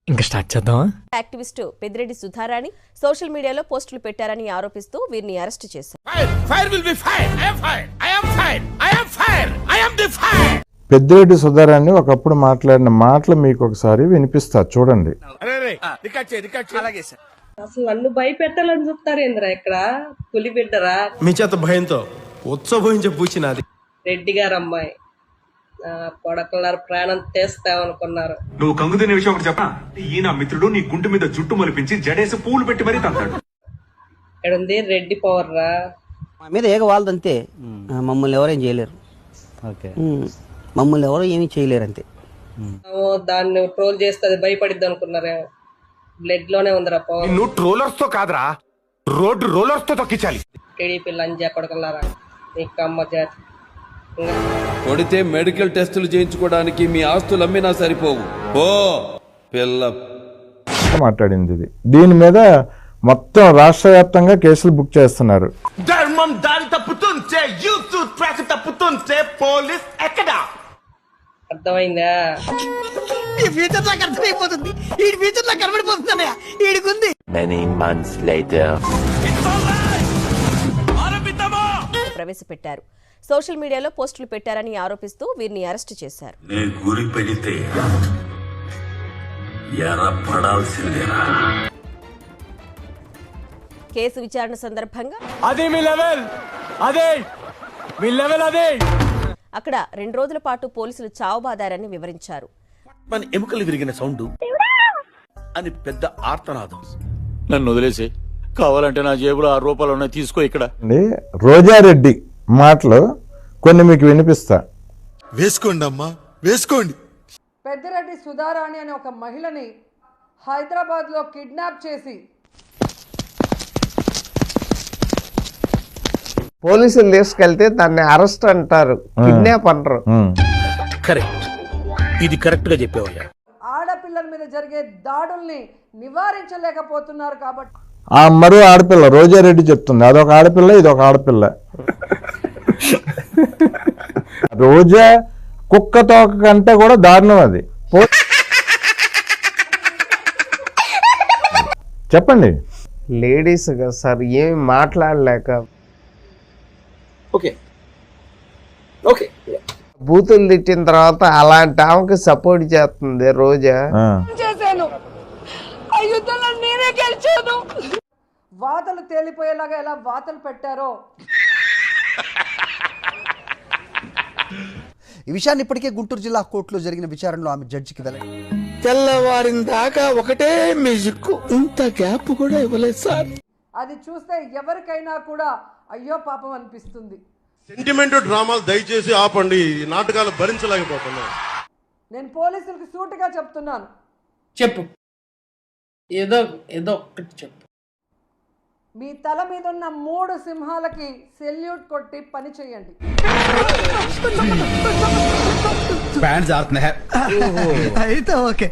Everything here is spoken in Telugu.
ఇంకా స్టార్ట్ చేద్దామా? యాక్టివిస్టు పెద్దిరెడ్డి సుధారాణి సోషల్ మీడియాలో పోస్టులు పెట్టారని ఆరోపిస్తూ వీరిని అరెస్టు చేశారు. పెద్దిరెడ్డి సుధారాన్ని ఒకప్పుడు మాట్లాడిన మాటలు మీకు ఒకసారి వినిపిస్తా చూడండి. అసలు నన్ను భయపెట్టాలని చూస్తారేంద్రా ఇక్కడ పులి బిడ్డరా మీ చేత భయంతో ఉత్సవించే పూచినది రెడ్డి గారు అమ్మాయి పొడకలారు ప్రాణం తీస్తామనుకున్నారు. నువ్వు కంగు తినే విషయం ఒకటి చెప్పా. ఈయన మిత్రుడు నీ గుంటు మీద జుట్టు మొలిపించి జడేసి పూలు పెట్టి మరీ తంతాడు. ఇక్కడ రెడ్డి పవర్ రా మా మీద ఏగ వాళ్ళదంతే. మమ్మల్ని ఎవరేం చేయలేరు. మమ్మల్ని ఎవరో ఏమీ చేయలేరు అంతే. దాన్ని ట్రోల్ చేస్తే అది భయపడిద్ది అనుకున్నారేమో. బ్లడ్ లోనే ఉందిరా పవర్. నువ్వు ట్రోలర్స్ తో కాదురా, రోడ్డు రోలర్స్ తో తొక్కించాలి. టీడీపీ లంజా కొడకలారా నీకు అమ్మ జాతి. కొడితే మెడికల్ టెస్టులు చేయించుకోవడానికి మీ ఆస్తులు అమ్మినా సరిపోవు. ఓ పిల్ల మాట్లాడింది ఇది. దీని మీద మొత్తం రాష్ట్ర వ్యాప్తంగా కేసులు బుక్ చేస్తున్నారు. ధర్మం దారి తప్పుతుంటే యూత్ ట్రాక్ తప్పుతుంటే పోలీస్ ఎక్కడా? అర్థమైందా? ఈ ఫ్యూచర్ నాకు అర్థమైపోతుంది. ఈ ఫ్యూచర్ నాకు కనబడిపోతుంది. ఈడికుంది. ప్రవేశపెట్టారు. సోషల్ మీడియాలో పోస్టులు పెట్టారని ఆరోపిస్తూ వీరిని అరెస్టు చేశారు. గురి పెడితే కేసు విచారణ సందర్భంగా అదే మీ లెవెల్, అదే మీ లెవెల్, అదే అక్కడ 2 రోజుల పాటు పోలీసులు చావుబాదారని వివరించారు. మన ఎముకలు విరిగిన సౌండ్ అని పెద్ద ఆర్తనాదం. నన్ను వదిలేసి కావాలంటే నా జేబులో 6 రూపాయలు ఉన్నాయి, తీసుకో. ఇక్కడ రోజారెడ్డి మాటలు కొన్ని మీకు వినిపిస్తా. వేసుకోండి అమ్మా, వేసుకోండి. పెద్దిరెడ్డి సుధారాణి అనే ఒక మహిళని హైదరాబాద్లో కిడ్నాప్ చేసి పోలీసులు తీసుకెళ్తే దాన్ని అరెస్ట్ అంటారు, కిడ్నాప్ అంటారు. కరెక్ట్, ఇది కరెక్ట్ గా చెప్పావయ్యా. ఆడపిల్లల మీద జరిగే దాడుల్ని నివారించలేకపోతున్నారు కాబట్టి ఆ మరో ఆడపిల్ల రోజారెడ్డి చెప్తుంది, అదొక ఆడపిల్ల ఇదొక ఆడపిల్ల. రోజా కుక్క తోక కంటే కూడా దారుణం అది. చెప్పండి. లేడీస్ కదా సార్, ఏమి మాట్లాడలేక ఓకే ఓకే బూతులు తిట్టిన తర్వాత అలాంటి ఆమెకు సపోర్ట్ చేస్తుంది రోజా. చేశాను. ఆ యుద్ధంలో నేనే గెలిచాను. వాతలు తేలిపోయేలాగా ఎలా వాతలు పెట్టారో ఈ విషయాన్ని ఇప్పటికే గుంటూరు జిల్లా కోర్టులో జరిగిన విచారణలో ఆమె జడ్జికి వెళ్ళారు. తెల్లవారిన దాకా ఒకటే మ్యూజిక్, ఇంత గ్యాప్ కూడా ఇవ్వలేదు సార్. అది చూస్తే ఎవరికైనా కూడా అయ్యో పాపం అనిపిస్తుంది. సెంటిమెంట్ డ్రామాలు దయచేసి ఆపండి, ఈ నాటకాలు భరించలేకపోతున్నా. నేను పోలీసులకు సూటిగా చెప్తున్నాను. చెప్పు, ఏదో ఏదో ఒక్కటి చెప్పు. మీ తల మీద ఉన్న 3 సింహాలకి సెల్యూట్ కొట్టి పని చేయండి. అయితే ఓకే.